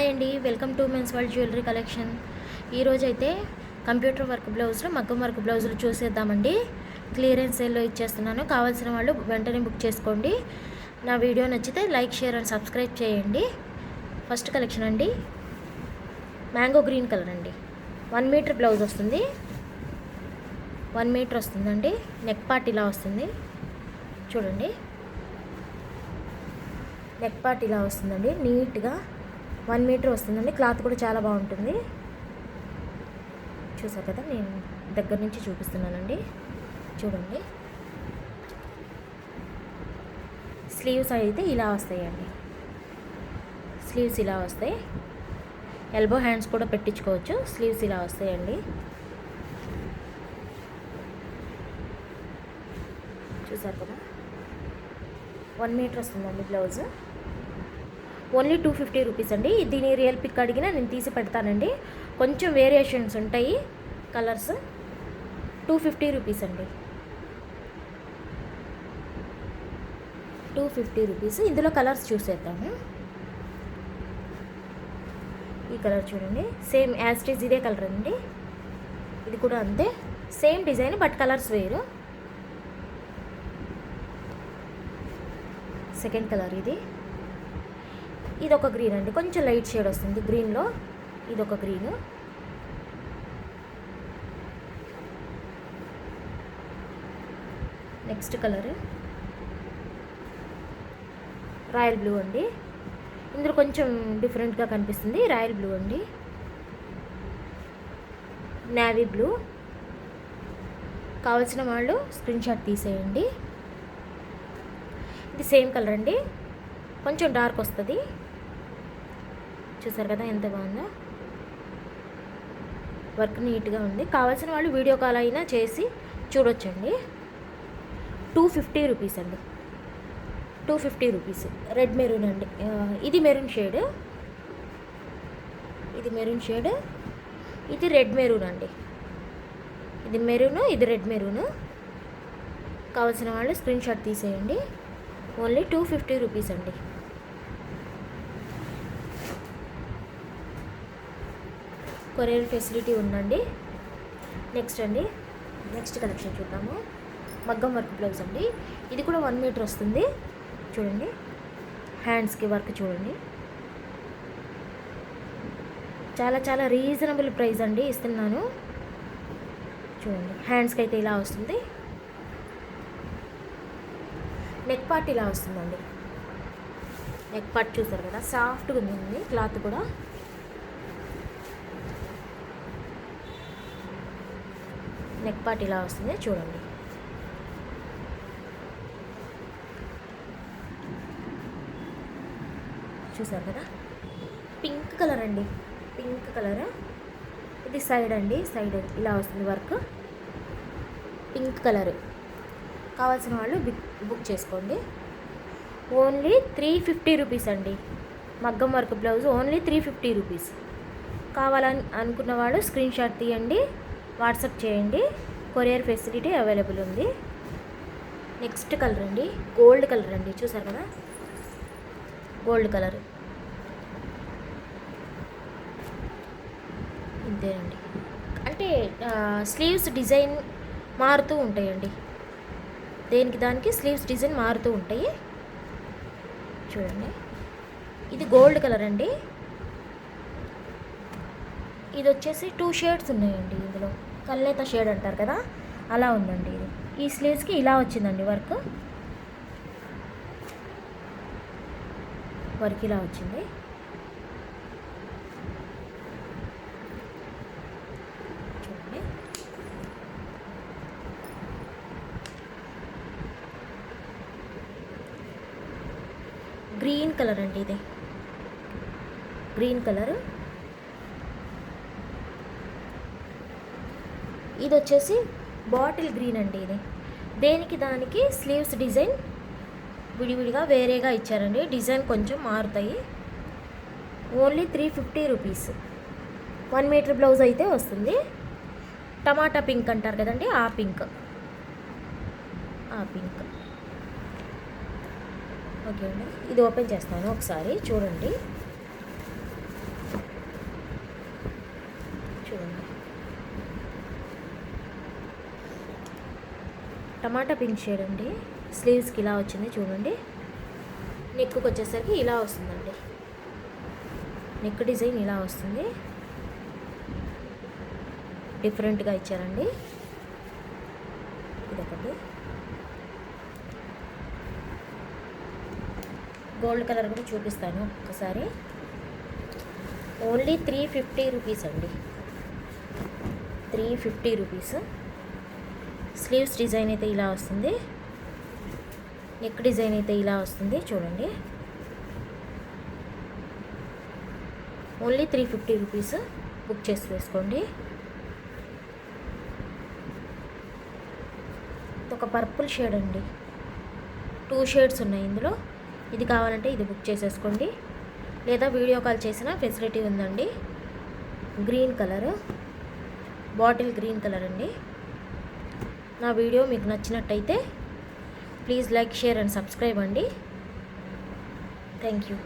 Hi అండి, welcome to men's world jewellery collection. ఈరోజు అయితే కంప్యూటర్ వర్క్ బ్లౌజులు, మగ్గం వర్క్ బ్లౌజులు చూసేద్దామండి. క్లియరెన్స్ సేల్లో ఇచ్చేస్తున్నాను. కావాల్సిన వాళ్ళు వెంటనే బుక్ చేసుకోండి. నా వీడియో నచ్చితే లైక్, షేర్ అండ్ సబ్స్క్రైబ్ చేయండి. ఫస్ట్ కలెక్షన్ అండి, మ్యాంగో గ్రీన్ కలర్ అండి. 1 మీటర్ బ్లౌజ్ వస్తుంది. 1 మీటర్ వస్తుందండి. నెక్ పార్ట్ ఇలా వస్తుంది చూడండి. నెక్ పార్ట్ ఇలా వస్తుందండి, నీట్గా 1 మీటర్ వస్తుందండి. క్లాత్ కూడా చాలా బాగుంటుంది. చూసారు కదా, నేను దగ్గర నుంచి చూపిస్తున్నానండి. చూడండి, స్లీవ్స్ అయితే ఇలా వస్తాయండి. స్లీవ్స్ ఇలా వస్తాయి. ఎల్బో హ్యాండ్స్ కూడా పెట్టించుకోవచ్చు. స్లీవ్స్ ఇలా వస్తాయండి. చూసారు కదా, 1 మీటర్ వస్తుందండి బ్లౌజ్. ఓన్లీ 250 రూపీస్ అండి. దీని రియల్ పిక్ అడిగినా నేను తీసి పెడతానండి. కొంచెం వేరియేషన్స్ ఉంటాయి కలర్స్. 250 రూపీస్ అండి. 250 రూపీస్. ఇందులో కలర్స్ చూసేద్దాము. ఈ కలర్ చూడండి, సేమ్ యాజ్ ఇట్ ఈజ్ ఇదే కలర్ అండి. ఇది కూడా అంతే, సేమ్ డిజైన్ బట్ కలర్స్ వేరు. సెకండ్ కలర్ ఇది ఒక గ్రీన్ అండి, కొంచెం లైట్ షేడ్ వస్తుంది గ్రీన్లో. ఇది ఒక green. Next colour royal blue అండి. ఇందులో కొంచెం డిఫరెంట్గా కనిపిస్తుంది. రాయల్ బ్లూ అండి. Navy blue. కావాల్సిన వాళ్ళు స్క్రీన్ షాట్ తీసేయండి. ఇది సేమ్ కలర్ అండి, కొంచెం డార్క్ వస్తుంది. చూసారు కదా ఎంత బాగుందో. వర్క్ నీట్గా ఉంది. కావాల్సిన వాళ్ళు వీడియో కాల్ అయినా చేసి చూడొచ్చండి. 250 రూపీస్ అండి. 250 రూపీస్. రెడ్ మెరూన్ అండి. ఇది మెరూన్ షేడ్. ఇది మెరూన్ షేడ్. ఇది రెడ్ మెరూన్ అండి. ఇది మెరూన్, ఇది రెడ్ మెరూన్. కావాల్సిన వాళ్ళు స్క్రీన్ షాట్ తీసేయండి. ఓన్లీ 250 రూపీస్ అండి. కొరియర్ ఫెసిలిటీ ఉందండి. నెక్స్ట్ కలెక్షన్ చూద్దాము. మగ్గం వర్క్ బ్లౌజ్ అండి. ఇది కూడా 1 మీటర్ వస్తుంది. చూడండి, హ్యాండ్స్కి వర్క్ చూడండి. చాలా చాలా రీజనబుల్ ప్రైస్ అండి ఇస్తున్నాను. చూడండి, హ్యాండ్స్కి అయితే ఇలా వస్తుంది. నెక్ పార్ట్ ఇలా వస్తుందండి. నెక్ పార్ట్ చూసారు కదా, సాఫ్ట్గా ఉంది క్లాత్ కూడా. నెక్ పార్ట్ ఇలా వస్తుంది చూడండి. చూసారు కదా, పింక్ కలర్ అండి. Pink colour. ఇది సైడ్ అండి, సైడ్ ఇలా వస్తుంది వర్క్. Pink colour. కావాల్సిన వాళ్ళు బుక్ చేసుకోండి. ఓన్లీ 350 రూపీస్ అండి. మగ్గం వర్క్ బ్లౌజ్ ఓన్లీ 350 రూపీస్. కావాలని అనుకున్న వాళ్ళు స్క్రీన్ షాట్ తీయండి, వాట్సాప్ చేయండి. కొరియర్ ఫెసిలిటీ అవైలబుల్ ఉంది. నెక్స్ట్ కలర్ అండి, గోల్డ్ కలర్ అండి. చూసారు కదా, గోల్డ్ కలర్. ఇంతేనండి. అంటే స్లీవ్స్ డిజైన్ మారుతూ ఉంటాయండి. దేనికి దానికి స్లీవ్స్ డిజైన్ మారుతూ ఉంటాయి. చూడండి, ఇది గోల్డ్ కలర్ అండి. ఇది వచ్చేసి 2 షేడ్స్ ఉన్నాయండి. ఇందులో కల్నేత షేడ్ అంటారు కదా, అలా ఉందండి. ఇది ఈ స్లీవ్స్కి ఇలా వచ్చిందండి వర్క్ ఇలా వచ్చింది. చూడండి, గ్రీన్ కలర్ అండి. ఇది గ్రీన్ కలర్. ఇది వచ్చేసి బాటిల్ గ్రీన్ అండి. ఇది దేనికి దానికి స్లీవ్స్ డిజైన్ విడివిడిగా వేరేగా ఇచ్చారండి. డిజైన్ కొంచెం మారుతాయి. Only 350 rupees. 1 మీటర్ బ్లౌజ్ అయితే వస్తుంది. టమాటా పింక్ అంటారు కదండి, ఆ పింక్. ఓకే అండి, ఇది ఓపెన్ చేస్తాను ఒకసారి చూడండి. టమాటా పింక్ షేడ్ అండి. స్లీవ్స్కి ఇలా వచ్చింది చూడండి. నెక్కి వచ్చేసరికి ఇలా వస్తుందండి. నెక్ డిజైన్ ఇలా వస్తుంది, డిఫరెంట్గా ఇచ్చారండి. ఇదొకటి గోల్డ్ కలర్ కూడా చూపిస్తాను ఒకసారి. ఓన్లీ 350 రూపీస్ అండి, 350 రూపీస్. స్లీవ్స్ డిజైన్ అయితే ఇలా వస్తుంది, నెక్ డిజైన్ అయితే ఇలా వస్తుంది చూడండి. Only 350 rupees. బుక్ చేసి వేసుకోండి. ఒక పర్పుల్ షేడ్ అండి, 2 షేడ్స్ ఉన్నాయి ఇందులో. ఇది కావాలంటే ఇది బుక్ చేసేసుకోండి, లేదా వీడియో కాల్ చేసిన ఫెసిలిటీ ఉందండి. Green colour, bottle green colour అండి. నా వీడియో మీకు నచ్చినట్టయితే please like, share and subscribe అండి. Thank you.